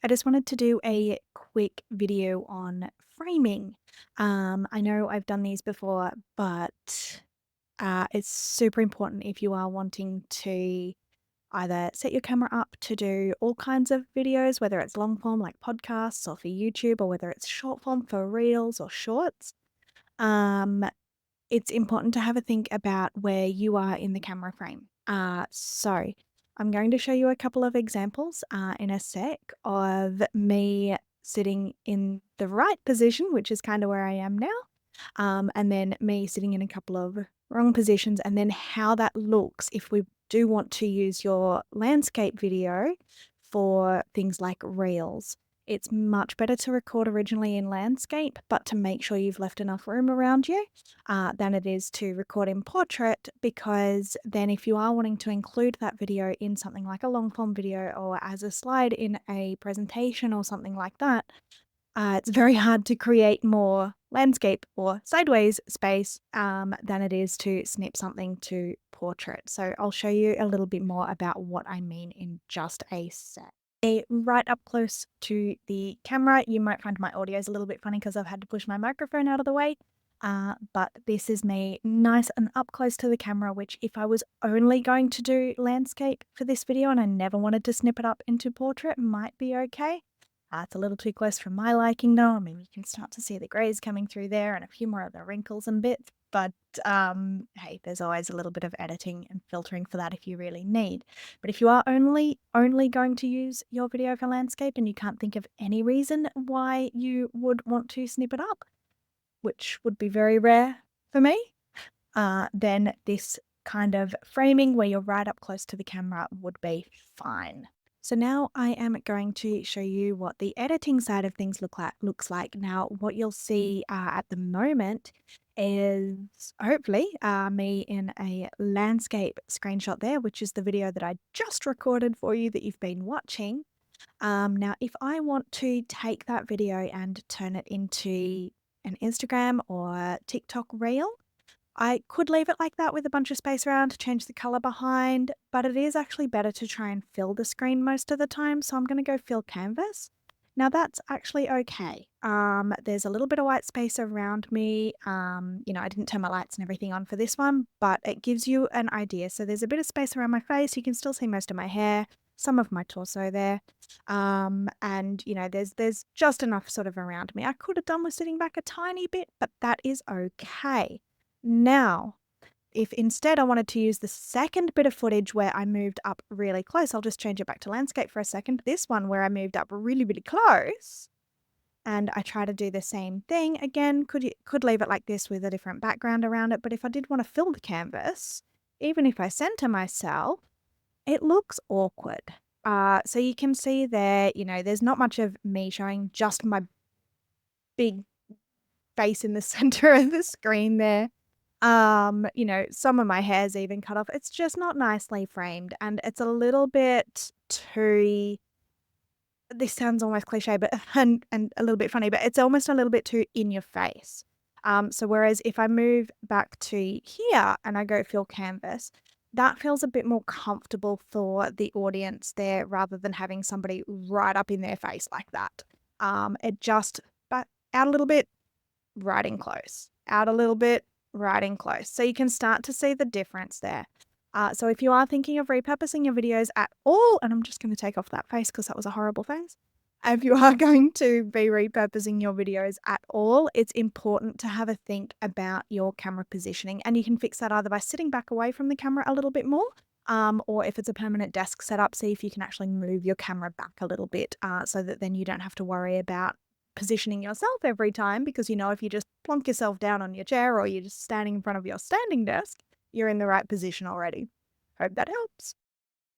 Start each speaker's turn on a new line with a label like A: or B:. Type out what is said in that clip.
A: I just wanted to do a quick video on framing. I know I've done these before, but it's super important if you are wanting to either set your camera up to do all kinds of videos, whether it's long form like podcasts or for YouTube, or whether it's short form for reels or shorts. Um, it's important to have a think about where you are in the camera frame. So I'm going to show you a couple of examples in a sec of me sitting in the right position, which is kind of where I am now, and then me sitting in a couple of wrong positions, and then how that looks if we do want to use your landscape video for things like reels. It's much better to record originally in landscape, but to make sure you've left enough room around you than it is to record in portrait, because then if you are wanting to include that video in something like a long form video or as a slide in a presentation or something like that, it's very hard to create more landscape or sideways space than it is to snip something to portrait. So I'll show you a little bit more about what I mean in just a sec. Right up close to the camera. You might find my audio is a little bit funny because I've had to push my microphone out of the way. But this is me nice and up close to the camera, which if I was only going to do landscape for this video and I never wanted to snip it up into portrait, might be okay. It's a little too close for my liking though. I mean, you can start to see the grays coming through there and a few more of the wrinkles and bits. But hey, there's always a little bit of editing and filtering for that if you really need. But if you are only going to use your video for landscape and you can't think of any reason why you would want to snip it up, which would be very rare for me, then this kind of framing where you're right up close to the camera would be fine. So now I am going to show you what the editing side of things looks like. Now, what you'll see at the moment is hopefully me in a landscape screenshot there, which is the video that I just recorded for you that you've been watching. Now, if I want to take that video and turn it into an Instagram or TikTok reel, I could leave it like that with a bunch of space around, change the color behind, but it is actually better to try and fill the screen most of the time. So I'm going to go fill canvas. Now that's actually okay. There's a little bit of white space around me. I didn't turn my lights and everything on for this one, but it gives you an idea. So there's a bit of space around my face. You can still see most of my hair, some of my torso there. There's just enough sort of around me. I could have done with sitting back a tiny bit, but that is okay. Now, if instead I wanted to use the second bit of footage where I moved up really close, I'll just change it back to landscape for a second. This one where I moved up really, really close and I try to do the same thing. Again, could leave it like this with a different background around it. But if I did want to fill the canvas, even if I center myself, it looks awkward. So you can see there, there's not much of me showing, just my big face in the center of the screen there. Some of my hair's even cut off. It's just not nicely framed, and it's a little bit too, this sounds almost cliche, but and a little bit funny, but it's almost a little bit too in your face. So whereas if I move back to here and I go fill canvas, that feels a bit more comfortable for the audience there rather than having somebody right up in their face like that. It just, but out a little bit, right in close, out a little bit, right in close. So you can start to see the difference there. So if you are thinking of repurposing your videos at all, and I'm just going to take off that face because that was a horrible face. If you are going to be repurposing your videos at all, it's important to have a think about your camera positioning. And you can fix that either by sitting back away from the camera a little bit more, or if it's a permanent desk setup, see if you can actually move your camera back a little bit so that then you don't have to worry about positioning yourself every time, because if you just plonk yourself down on your chair or you're just standing in front of your standing desk, you're in the right position already. Hope that helps.